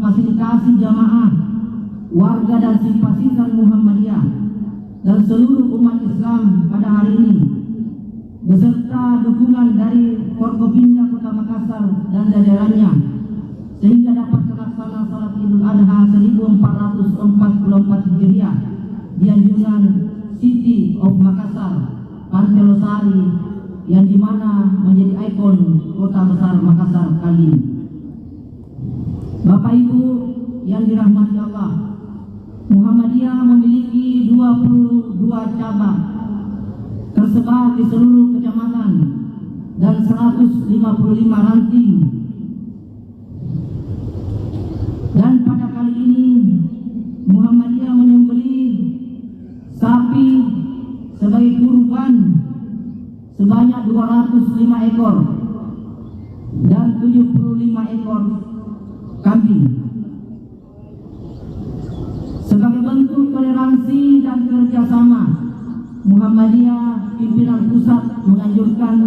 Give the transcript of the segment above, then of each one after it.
memfasilitasi jamaah, warga dan simpatisan Muhammadiyah dan seluruh umat Islam pada hari ini, beserta dukungan dari Forkopimda Kota Makassar dan jajarannya, sehingga dapat terlaksana salat Idul Adha 1444 Hijriah di anjungan City of Makassar, Pantai Losari, yang dimana menjadi ikon kota besar Makassar kali ini. Bapak Ibu yang dirahmati Allah, Muhammadiyah memiliki 22 cabang tersebar di seluruh kecamatan dan 155 ranting. Dan pada kali ini Muhammadiyah menyembelih sapi sebagai kurban sebanyak 205 ekor dan 75 ekor kambing sebagai bentuk toleransi dan kerjasama. Muhammadiyah pimpinan pusat menganjurkan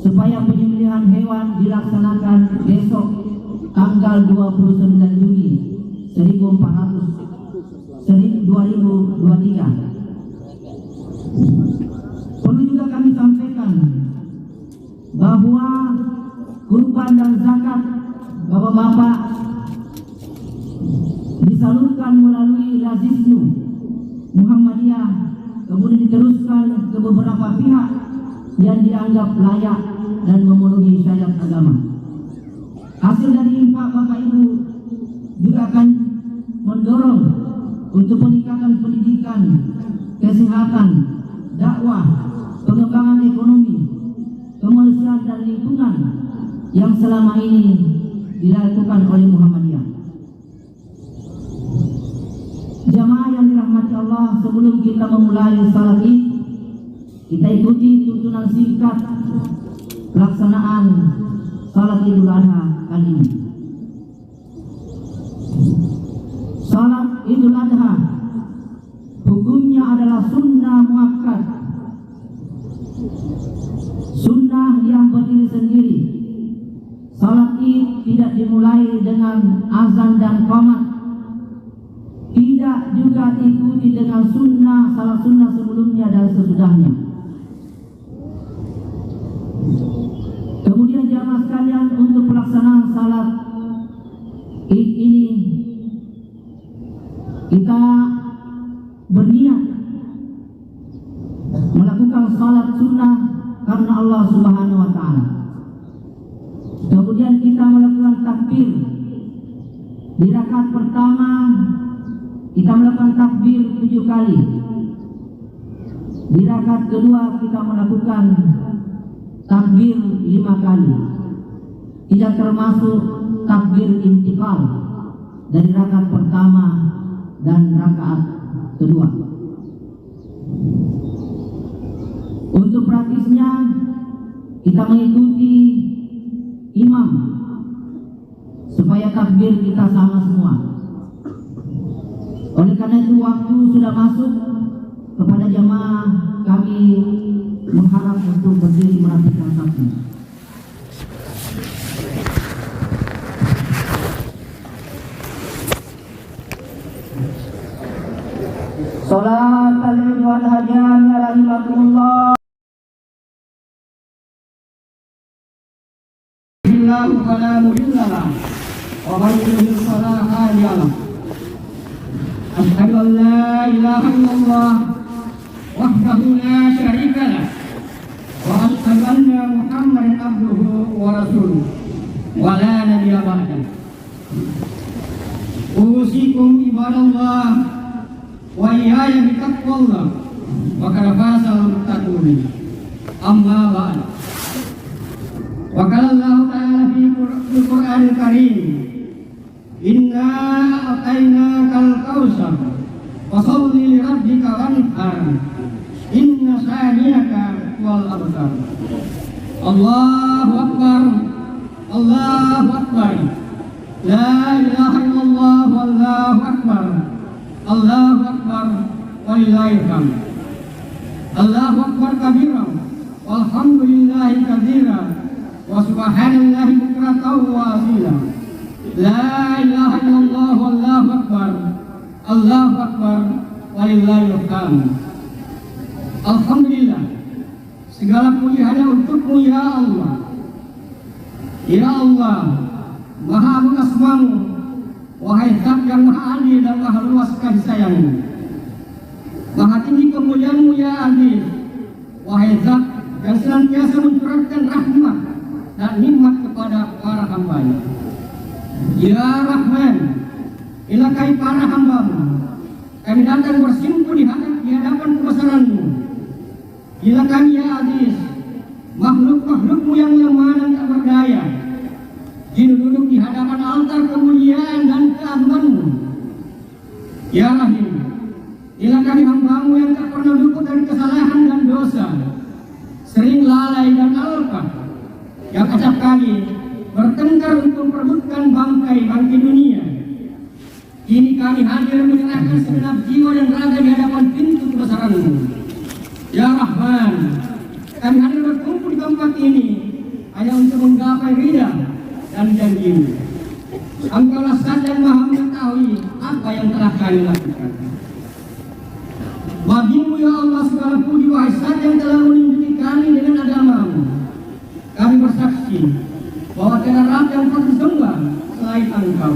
supaya penyembelihan hewan dilaksanakan besok tanggal 29 Juli 2023. Perlu juga kami sampaikan bahwa kurban dan zakat bapak-bapak disalurkan melalui Lazisnu Muhammadiyah, kemudian diteruskan ke beberapa pihak yang dianggap layak dan memenuhi syarat agama. Hasil dari infak Bapak Ibu juga akan mendorong untuk peningkatan pendidikan, kesehatan, dakwah, pengembangan ekonomi, kemanusiaan dan lingkungan yang selama ini dilakukan oleh Muhammadiyah. Jamaah yang dirahmati Allah, sebelum kita memulai salat Id, kita ikuti tuntunan singkat pelaksanaan salat Idul Adha kali ini. Salat Idul Adha hukumnya adalah sunnah muakkad, sunnah yang berdiri sendiri. Salat Id tidak dimulai dengan azan dan qomat, tidak juga diikuti dengan sunnah, salat sunnah sebelumnya dan sesudahnya. Kemudian jamaah sekalian, untuk pelaksanaan salat Id ini kita berniat melakukan salat sunnah karena Allah Subhanahu wa Ta'ala. Kemudian kita melakukan takbir. Di rakaat pertama kita melakukan takbir 7 kali. Di rakaat kedua kita melakukan takbir 5 kali. Tidak termasuk takbir intikal dari rakaat pertama dan rakaat kedua. Untuk praktisnya kita mengikuti imam supaya takbir kita sama semua. Oleh karena itu waktu sudah masuk, kepada jamaah kami mengharap untuk berdiri merapikan sapu. Salat al-Idul Hajan ya rahimakumullah. Allahu fala mudilla lahu wa man yudlil fala hadiya lahu. Asyhadu an la ilaha illallah wahdahu la syarika lahu wa asyhadu anna Muhammadan abduhu wa rasuluh wa la nabiyya ba'dahu. Usikum ibadallah wa iyaya bitaqwallah wa qad fasal muttaqun. Amma ba'd. Wa qala Allah ta'ala fi Qur'anil Karim, inna a'tainakal kautsar fasholli li rabbika wanhar inna shaniyaka wal abtar. Allahu akbar, Allahu akbar, la ilaha illallah wallahu akbar, Allahu akbar walillahil hamd. Allahu akbar kabiran walhamdulillahi katsiran wa subhanallahi bukratan wa asila. La ilaha illallah wallahu akbar, Allahu akbar walillahil hamd. Alhamdulillah, segala puji hanya untukmu ya Allah. Ya Allah, maha agung asmamu, wahai Zat yang maha adil dan maha luas kasih sayangmu. Maha tinggi kemuliaanmu ya Aziz, wahai Zat yang senantiasa mencurahkan rahmat dan nikmat kepada para hamba-Nya. Ya Rahman, ilakai para hamba-Mu, kami datang bersimpuh di hadapan kebesaran-Mu. Bila kami ya Aziz, makhluk-makhluk-Mu yang lemah dan tak berdaya, duduk di hadapan altar kemuliaan dan keagungan-Mu. Ya Rahim, bila kami hamba-Mu yang tak pernah luput dari kesalahan dan dosa, sering lalai dan alpa, yang acap kali bertengkar untuk memperebutkan bangkai dunia. Kini kami hadir menyerahkan segenap jiwa dan raga di hadapan pintu kebesaran-Mu. Ya Rahman, kami hadir berkumpul di tempat ini hanya untuk menggapai ridha dan janji-Mu. Engkaulah Zat yang maha mengetahui apa yang telah kami lakukan. Bagi-Mu ya Allah segala puji, wahai Zat yang telah melindungi kami dengan agama-Mu. Kami bersaksi bahwa tiada Rabb yang patut disembah selain Engkau.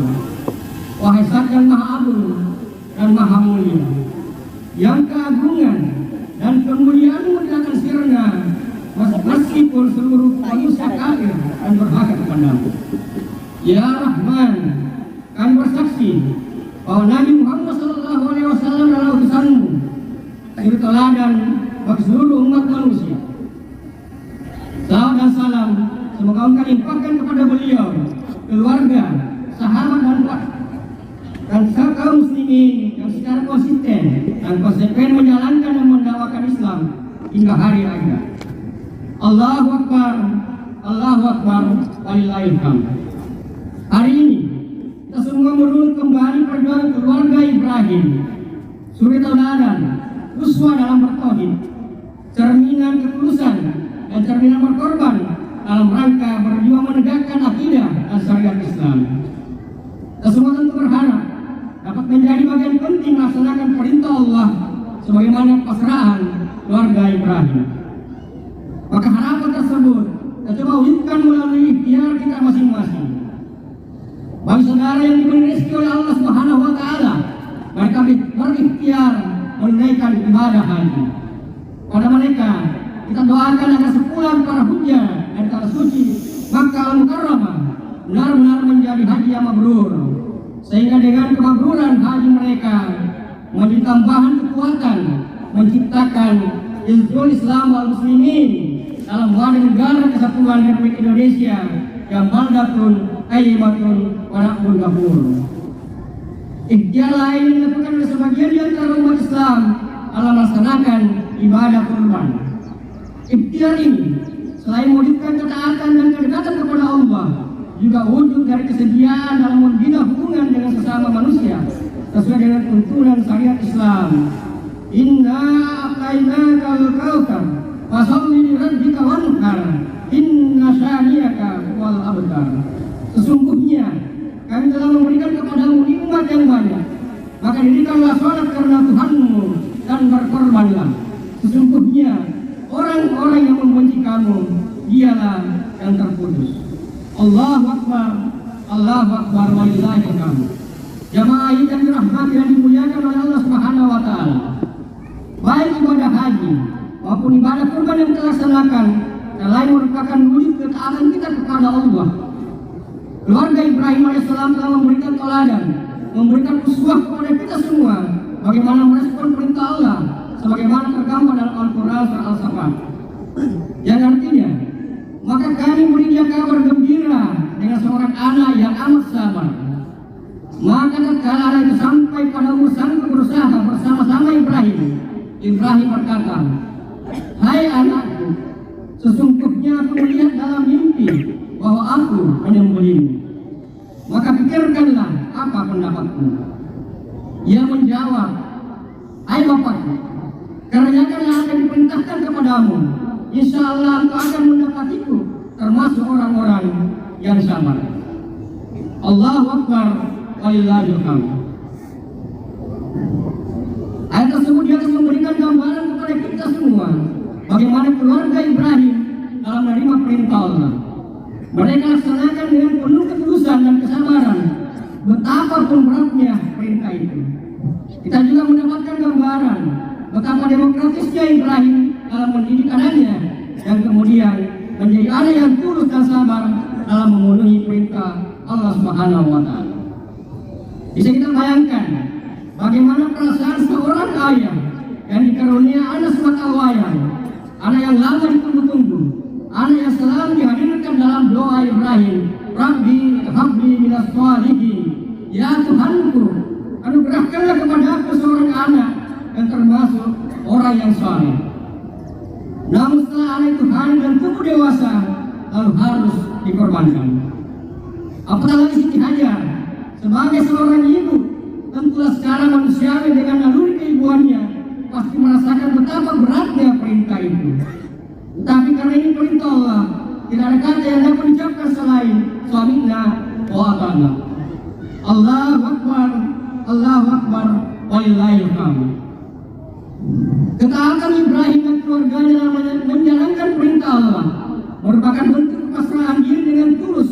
Wahai Zat yang maha agung dan maha mulia, yang keagungan dan kemuliaan-Mu tidak akan sirna meskipun seluruh manusia kafir dan berhak kepada-Mu. Ya Rahman, kami bersaksi bahwa Nabi Muhammad SAW adalah utusan-Mu, suri teladan bagi seluruh umat manusia. Salam dan salam semoga Engkau limpahkan kepada beliau, keluarga, sahabat dan kaum muslimin yang secara konsisten dan konsekuen menjalankan dan mendakwakan Islam hingga hari akhir. Allahu akbar, Allahu akbar, walillahil hamd. Hari ini kita semua merunut kembali perjuangan keluarga Ibrahim, suri tauladan, uswah dalam bertauhid, cerminan ketulusan dan cerminan berkorban dalam rangka berjuang menegakkan akidah dan syariat Islam. Kita semua tentu berharap dapat menjadi bagian penting melaksanakan perintah Allah sebagaimana pasrahan keluarga Ibrahim. Maka harapan tersebut kita coba wujudkan melalui ikhtiar kita masing-masing. Bagi saudara yang diberi rezeki oleh Allah Subhanahu wa taala, mereka berikhtiar menunaikan ibadah haji. Pada mereka kita doakan agar sepulang para hujjah dari tanah suci Makkah Al-Mukarramah benar-benar menjadi haji yang mabrur, sehingga dengan kemakburan haji mereka menjadi tambahan kekuatan menciptakan Hizbul Islam wal Muslimin dalam wadah negara kesatuan Republik Indonesia yang baldatun thayyibatun wa rabbul ghafur. Ikhtiar lain dilakukan oleh sebagian di antara umat Islam dalam melaksanakan ibadah kurban. Ikhtiar ini selain mewujudkan ketaatan dan kedekatan kepada Allah, juga wujud dari kesediaan dalam membina hubungan dengan sesama manusia sesuai dengan tuntunan syariat Islam. Inna a'tainakal kautsar fasholli li rabbika wanhar inna syaniyaka wal abtar. Sesungguhnya kami telah memberikan kepadamu nikmat yang banyak, maka dirikanlah sholat karena Tuhanmu membenci kamu, dialah yang terputus. Allahu Akbar, Allahu Akbar, walillahil hamd. Jamaah yang dirahmati dan dimuliakan oleh Allah Subhanahu wa taala. Baik ibadah haji maupun ibadah kurban yang kita laksanakan, selain merupakan wujud ketaatan kita kepada Allah. Keluarga Ibrahim alaihissalam telah memberikan teladan, memberikan uswah kepada kita semua bagaimana merespon perintah Allah sebagaimana tergambar dalam Al-Qur'an surah Al-Saffat. Yang artinya, maka kami berinya kabar gembira dengan seorang anak yang amat sabar. Maka tatkala anak itu sampai pada umur sanggup berusaha bersama-sama Ibrahim berkata, "Hai anakku, sesungguhnya aku melihat dalam mimpi bahwa aku menyembelihmu. Maka pikirkanlah apa pendapatmu." Ia menjawab, "Hai bapakku, kerjakanlah apa yang diperintahkan kepadamu. Insya Allah engkau akan mendapatiku termasuk orang-orang yang sabar." Allahu Akbar, walillahil hamd. Ayat tersebut di atas memberikan gambaran kepada kita semua bagaimana keluarga Ibrahim dalam menerima perintah Allah. Mereka laksanakan dengan penuh ketulusan dan kesabaran, betapapun beratnya perintah itu. Kita juga mendapatkan gambaran betapa demokratisnya Ibrahim dalam mendidik anaknya, dan kemudian menjadi anak yang tulus dan sabar dalam memenuhi perintah Allah Subhanahu wa taala. Bisa kita bayangkan bagaimana perasaan seorang ayah yang dikarunia anak sematawayang, anak yang lama ditunggu-tunggu, anak yang selalu dihadirkan dalam doa Ibrahim, "Rabbi habli minas shalihin." Ya Tuhanku, anugerahkanlah kepada aku seorang anak yang termasuk orang yang saleh. Namun setelah anak itu hamil dan tumbuh dewasa, lalu harus dikorbankan. Apatah lagi Siti Hajar sebagai seorang ibu, tentulah secara manusiawi dengan naluri keibuannya pasti merasakan betapa beratnya perintah itu. Tetapi karena ini perintah Allah, tidak ada kata yang dapat diucapkan selain suaminya wa ata'na. Allahu Akbar, Allahu Akbar, walillahil hamd. Ketaatan Ibrahim dan keluarganya dalam menjalankan perintah Allah merupakan bentuk kepasrahan diri dengan tulus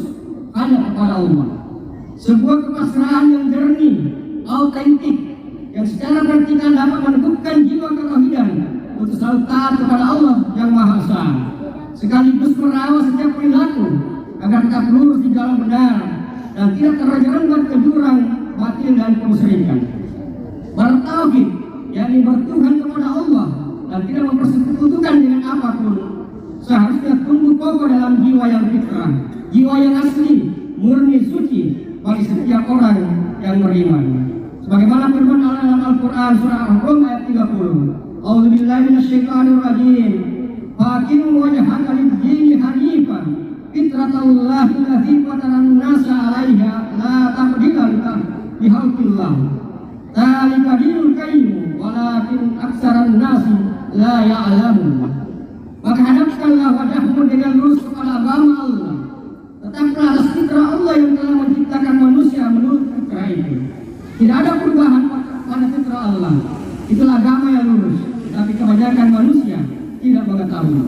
hanya kepada Allah. Sebuah kepasrahan yang jernih, autentik, yang secara vertikal dapat meneguhkan jiwa ketauhidan untuk selalu taat kepada Allah yang Maha Esa, sekaligus merawat setiap perilaku agar tetap lurus di jalan benar dan tidak terjerembab ke jurang batil dan kemusyrikan. Bertauhid, yakni bertuhan kepada Allah dan tidak mempersekutukan dengan apapun, seharusnya tumbuh kokoh dalam jiwa yang fitrah, jiwa yang asli, murni, suci bagi setiap orang yang beriman. Sebagaimana firman Allah dalam Al-Qur'an surah Al-Rum ayat 30. A'udzubillahi minasyaitonirrajim. Faqimu wajhaka lid-dini hanifan fitratallahi allati fataran nasa 'alaiha la tabdila li khalqillah. Dzalika dinul qayyim walakin aksaran nasi la ya'lamun. Maka hadapkanlah wajahmu dengan lurus kepada agama Allah. Tetaplah atas fitrah Allah yang telah menciptakan manusia menurut fitrah itu. Tidak ada perubahan pada fitrah Allah. Itulah agama yang lurus. Tapi kebanyakan manusia tidak mengetahui.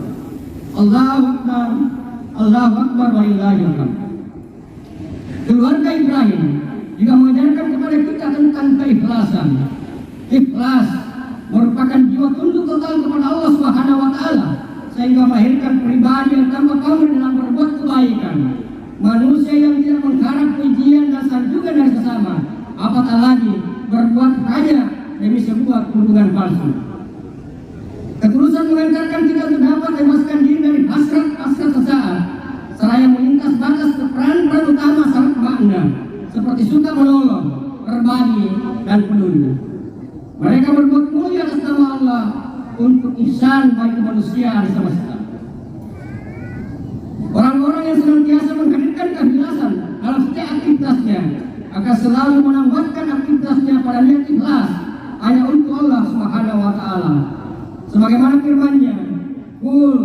Allahu Akbar, Allahu Akbar, walillahil hamd. Keluarga Ibrahim juga mengajarkan kepada kita tentang keikhlasan. Ikhlas merupakan jiwa tunduk total kepada Allah Subhanahu wa taala, sehingga melahirkan pribadi yang tanpa pamrih dalam berbuat kebaikan. Manusia yang tidak mengharap pujian dan sanjungan dari sesama, apatah lagi berbuat hanya demi sebuah keuntungan palsu. Ketulusan mengantarkan kita untuk dapat bebaskan diri dari hasrat-hasrat sesaat, seraya melintas batas ke peran-peran utama syarat makna, seperti suka menolong, berbagi, dan peduli. Mereka berbuat mulia atas nama Allah untuk ihsan bagi kemanusiaan semesta. Orang-orang yang senantiasa menghadirkan keikhlasan dalam setiap aktivitasnya akan selalu menambahkan aktivitasnya pada niat ikhlas hanya untuk Allah Subhanahu wa taala. Sebagaimana firman-Nya, "Qul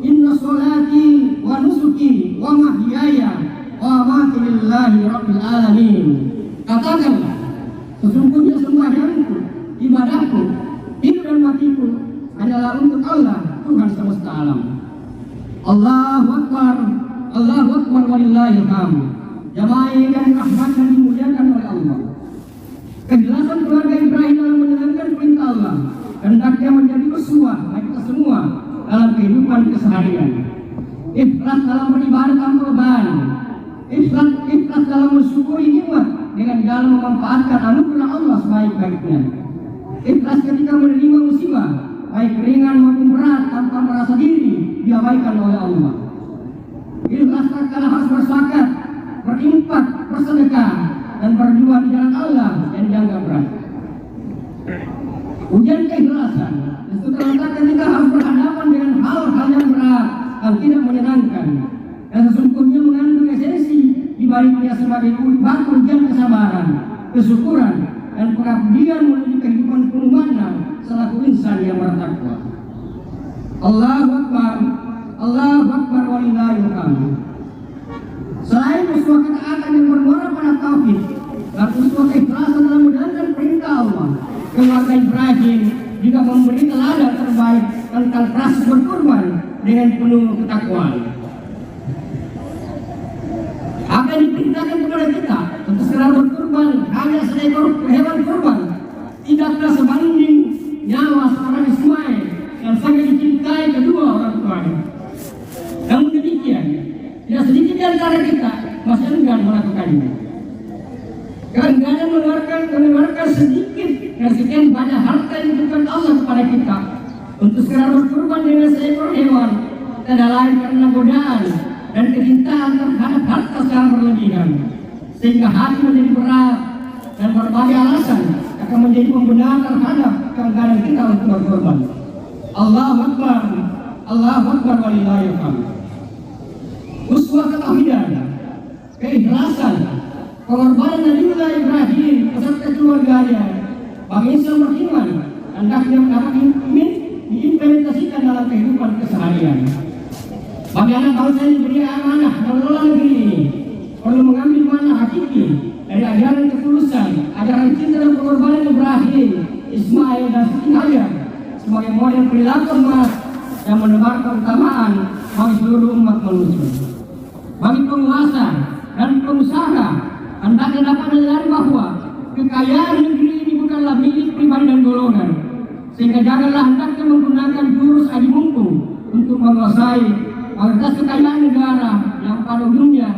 inna sholati wa nusuki wa mahyaya wa mamati lillahi rabbil alamin." Katakanlah, sesungguhnya sembahyangku, ibadahku, hidup dan matiku adalah untuk Allah, Tuhan semesta alam. Allahu Akbar, Allahu Akbar walillahil hamd. Jamaah yang dirahmati dan dimuliakan oleh Allah. Kejelasan keluarga Ibrahim dalam menjalankan perintah Allah hendaknya menjadi uswah bagi kita semua dalam kehidupan keseharian. Ikhlas dalam beribadah tanpa beban, ikhlas dalam mensyukuri nikmat dengan dalam memanfaatkan anugerah Allah sebaik-baiknya. Ikhlas ketika menerima musibah, baik ringan maupun berat tanpa merasa diri diabaikan oleh Allah. Ikhlas tatkala harus berzakat, berinfak, bersedekah, dan berjuang di jalan Allah yang dianggap berat. Ujian keikhlasan itu terletak ketika harus berhadapan dengan hal-hal yang berat dan tidak menyenangkan, dan sesungguhnya mengandung esensi di baliknya sebagai batu ujian kesabaran, kesyukuran, dan pengabdian menuju kehidupan penuh makna selaku insan yang bertakwa. Allahu Akbar, Allahu Akbar walillahil hamd. Selain uswah ketaatan yang bermuara pada tauhid dan uswah keikhlasan dalam menjalankan perintah Allah, keluarga Ibrahim juga memberi teladan terbaik tentang proses berkorban dengan penuh ketakwaan. Apa yang diperintahkan kepada kita untuk segera berkorban hanya seekor hewan korban tidaklah sebanding nyawa seorang Ismail yang sangat dicintai kedua orang tuanya. Namun demikian, tidak sedikit di antara kita masih enggan melakukannya. Keengganan mengeluarkan sedikit dan sekian banyak harta yang diberikan Allah kepada kita untuk segera berkorban dengan seekor hewan tidak lain karena godaan dan kecintaan terhadap harta secara berlebihan, sehingga hati menjadi berat dan berbagai alasan akan menjadi pembenaran terhadap keengganan kita untuk berkorban. Allahu Akbar, Allahu Akbar walillahil hamd. Uswah ketauhidan, keikhlasan, pengorbanan Nabiullah Ibrahim beserta keluarganya bagi Islam beriman hendaknya dapat diimplementasikan dalam kehidupan keseharian. Bagi anak bangsa yang diberi amanah mengelola negeri ini perlu mengambil makna hakiki dari ajaran ketulusan, ajaran cinta dan pengorbanan Ibrahim, Ismail dan Siti Hajar sebagai model perilaku emas yang menebarkan keutamaan bagi seluruh umat manusia. Bagi penguasa dan pengusaha hendaknya dapat menyadari bahwa kekayaan negeri ini bukanlah milik pribadi dan golongan, sehingga janganlah hendaknya menggunakan jurus adi mumpung untuk menguasai atas kekayaan negara yang pada ujungnya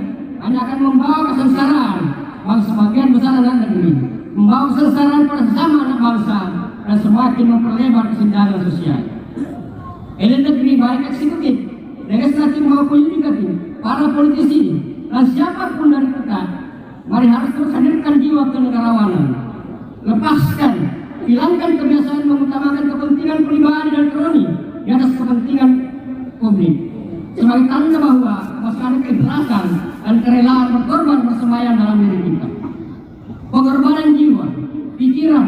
hanya akan membawa kesengsaraan bagi sebagian besar anak negeri, membawa kesengsaraan pada sesama anak bangsa, dan semakin memperlebar kesenjangan sosial. Elit negeri baik eksekutif, legislatif maupun yudikatif, para politisi dan siapapun dari kita, mari harus terus hadirkan jiwa kenegarawanan. Lepaskan, hilangkan kebiasaan mengutamakan kepentingan pribadi dan kroni di atas kepentingan publik, sebagai tanda bahwa masih ada keikhlasan dan kerelaan berkorban bersemayam dalam diri kita. Pengorbanan jiwa, pikiran,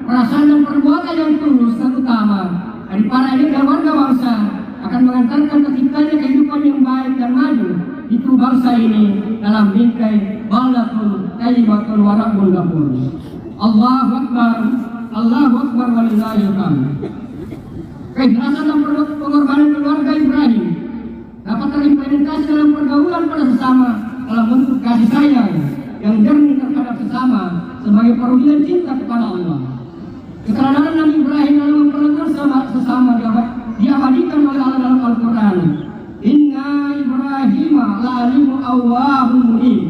perasaan dan perbuatan yang tulus dan utama dari para elit dan warga bangsa akan mengantarkan terciptanya kehidupan yang baik dan maju di tubuh bangsa ini dalam bingkai baldatul thayyibatul waraqul ghafur. Allahu Akbar, Allahu Akbar walillahil hamd. Keikhlasan dan pengorbanan keluarga Ibrahim dapat terimplementasi dalam pergaulan pada sesama dalam bentuk kasih sayang yang jernih terhadap sesama sebagai perwujudan cinta kepada Allah. Keteladanan Nabi Ibrahim dalam memperlakukan sesama diabadikan oleh Allah dalam Al-Quran. Inna Ibrahim la'alimu awwahum munib.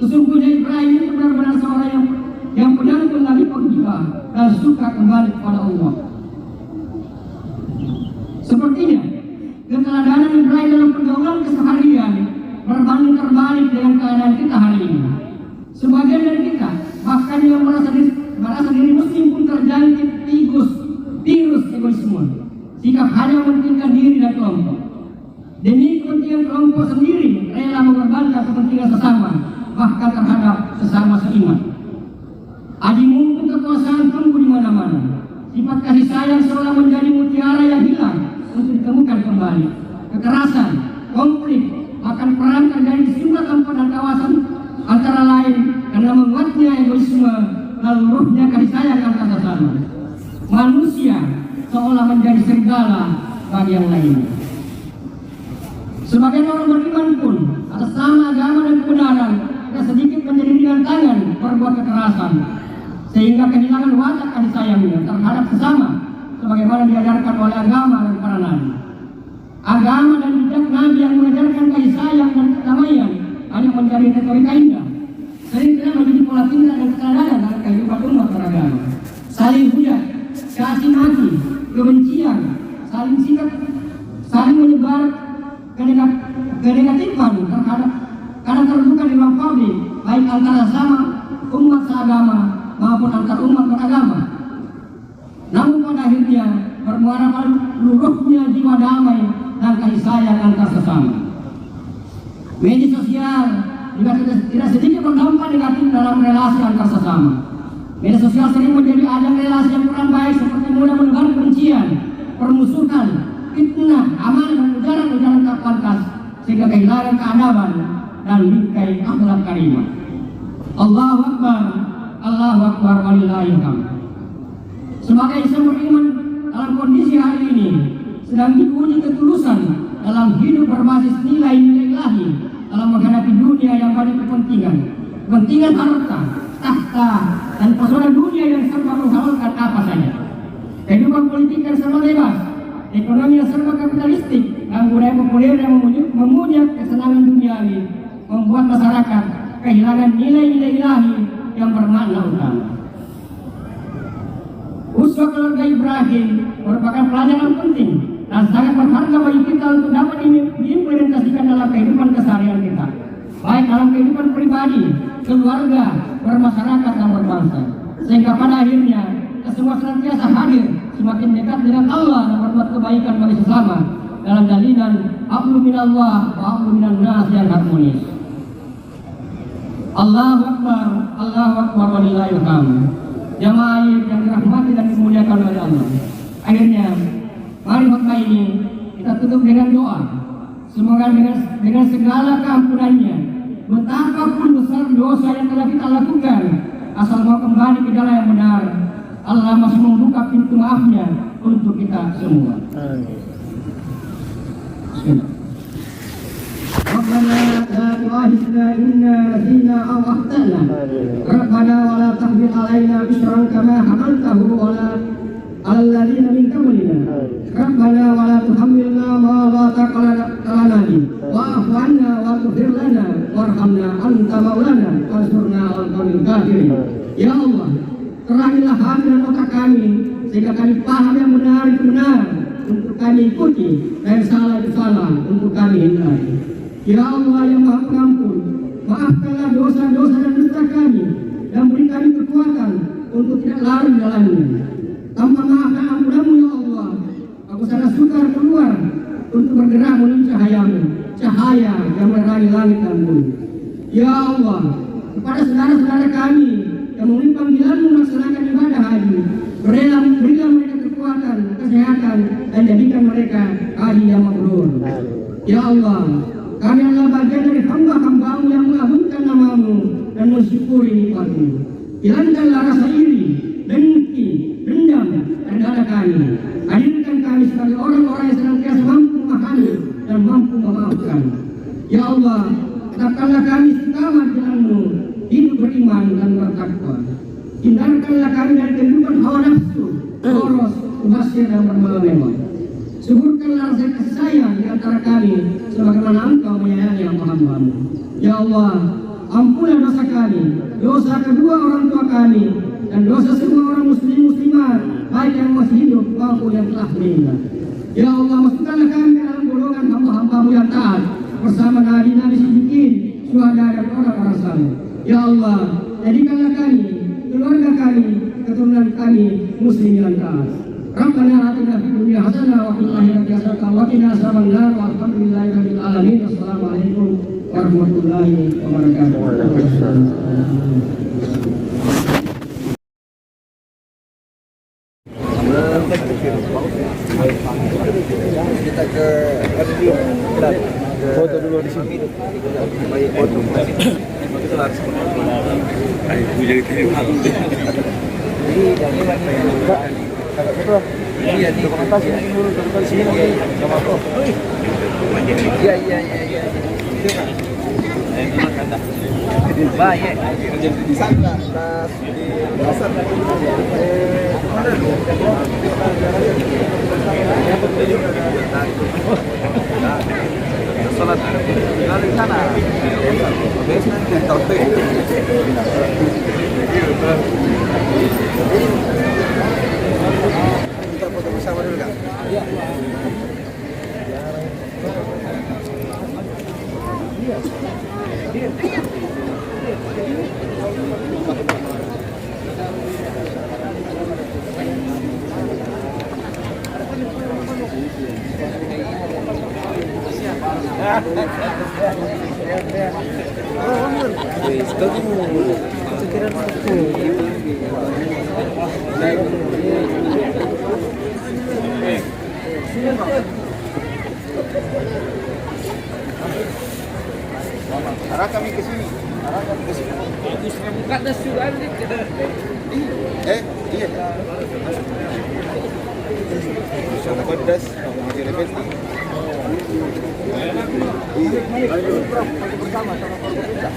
Sesungguhnya Ibrahim itu benar-benar seorang yang penyantun lagi penghibah dan suka kembali kepada Allah. Sepertinya keteladanan Ibrahim dalam pergaulan keseharian berbanding terbalik dengan keadaan kita hari ini. Sebagian dari kita bahkan yang merasa diri muslim pun terjangkit virus egoisme, sikap hanya mementingkan diri dan kelompok. Demi kepentingan kelompok sendiri rela mengorbankan kepentingan sesama, bahkan terhadap sesama seiman. Adi mumpung kekuasaan tumbuh di mana-mana. Sifat kasih sayang seolah menjadi mutiara yang hilang untuk ditemukan kembali. Kekerasan, konflik, akan perang terjadi di sejumlah tempat dan kawasan, antara lain karena menguatnya egoisme dan luruhnya kasih sayang antar sesama. Manusia seolah menjadi serigala bagi yang lain. Sebagian orang beriman pun atas nama agama dan kebenaran tidak sedikit menjadi dengan tangan berbuat kekerasan, sehingga kehilangan watak kasih sayangnya terhadap sesama sebagaimana diajarkan oleh agama dan para nabi. Agama dan jejak nabi yang mengajarkan kasih sayang dan kedamaian hanya menjadi retorika indah, sering tidak menjadi pola tingkah dan keteladanan dalam kehidupan umat beragama. Saling hujat, caci maki, kebencian, saling sikap, saling menyebar kenegatifan terhadap karena terbuka di ruang publik, baik antara sesama umat seagama maupun antar umat beragama. Namun pada akhirnya bermuara pada luruhnya jiwa damai dan kasih sayang antar sesama. Media sosial juga tidak sedikit berdampak negatif dalam relasi antar sesama. Media sosial sering menjadi ajang relasi yang kurang baik, seperti mudah menebar kebencian, permusuhan, fitnah, amal dan ujaran-ujaran tak pantas, sehingga kehilangan keadaban dan bingkai akhlak karimah. Allahu Akbar, Allahu Akbar, walillahil hamd. Sebagai Islam beriman dalam kondisi hari ini sedang diuji ketulusan dalam hidup berbasis nilai-nilai ilahi dalam menghadapi dunia yang banyak kepentingan harta, tahta, dan pesona dunia yang serba menghalalkan apa saja. Kehidupan politik yang serba bebas, ekonomi yang serba kapitalistik, dan budaya populer yang memuja kesenangan duniawi membuat masyarakat kehilangan nilai-nilai ilahi yang bermakna utama. Uswah keluarga Ibrahim merupakan pelajaran penting dan sangat berharga bagi kita untuk dapat diimplementasikan dalam kehidupan keseharian kita, baik dalam kehidupan pribadi, keluarga, bermasyarakat, dan berbangsa, sehingga pada akhirnya semua senantiasa hadir semakin dekat dengan Allah dan berbuat kebaikan bagi sesama dalam jalinan hablu minallah wa hablu minan nas yang harmonis. Allahu Akbar, Allahu Akbar, walillahil hamd. Jamaah yang dirahmati dan dimuliakan oleh Allah. Akhirnya, mari khutbah ini kita tutup dengan doa. Semoga dengan segala keampunannya, betapapun besar dosa yang telah kita lakukan, asal mau kembali ke jalan yang benar, Allah masih membuka pintu maafnya untuk kita semua. Rabbana la tu'akhidna inna nasina aw akhtana. Rabbana wa la tahmil 'alaina isran kama hamaltahu 'ala alladziina min qablina. Rabbana wa la tuhammilna ma la taqata lana bihi wa'fu 'anna waghfir lana warhamna anta maulana wansurna 'alal qawmil kafirin. Ya Allah, terangilah hati dan otak kami sehingga kami paham yang benar itu benar untuk kami ikuti dan salah itu salah untuk kami hindari. Ya Allah yang Maha Pengampun, maafkanlah dosa-dosa dan dusta kami dan beri kami kekuatan untuk tidak lari dalamnya. Tanpa maaf dan ampunanmu ya Allah, aku sangat sukar keluar untuk bergerak menuju cahayamu, cahaya yang menerangi langit dan bumi. Ya Allah, kepada saudara-saudara kami yang memenuhi panggilanmu melaksanakan ibadah haji, berilah mereka kekuatan, kesehatan, dan jadikan mereka haji yang mabrur. Ya Allah, kami adalah bagian dari hamba-hambamu yang mengagungkan namamu dan mensyukuri nikmatmu. Hilangkanlah rasa iri, dengki, dendam, dan dada kami. Hadirkan kami sebagai orang-orang yang senantiasa mampu memahami dan mampu memaafkan. Ya Allah, tetapkanlah kami istiqamah di jalanmu, hidup beriman dan bertakwa. Hindarkanlah kami dari kehidupan hawa nafsu, boros, mubazir, dan bermewah-mewah. Suburkanlah rasa kasih sayang di antara kami sebagaimana Engkau menyayangi hamba-Mu. Ya Allah, ampunilah dosa kami, dosa kedua orang tua kami, dan dosa semua orang muslimat, baik yang masih hidup maupun yang telah meninggal. Ya Allah, masukkanlah kami dalam golongan hamba-hamba-Mu yang taat bersama nabi-nabi siddiqin, syuhada, dan orang-orang saleh. Ya Allah, jadikanlah kami, keluarga kami, keturunan kami muslimin yang taat. Rabbana atina fid dunya hasanah wa fil akhirati hasanah wa qina adzaban nar walhamdulillahi rabbil alamin. Wassalamualaikum warahmatullahi wabarakatuh. Kita ke foto dulu di sini. Foto. Kita harus jadi terima. Jadi dari Iya, dokumentasi dulu dari sini sama kok. Iya. Baik. Di sana, di pasar. Salat dari sana. Kita foto bersama dulu Kak. Iya. Arah kami ke sini. Bagus buka dah sudah ni. Iya. Sana pedas, mengajar Effendi. Bersama sama pemerintah.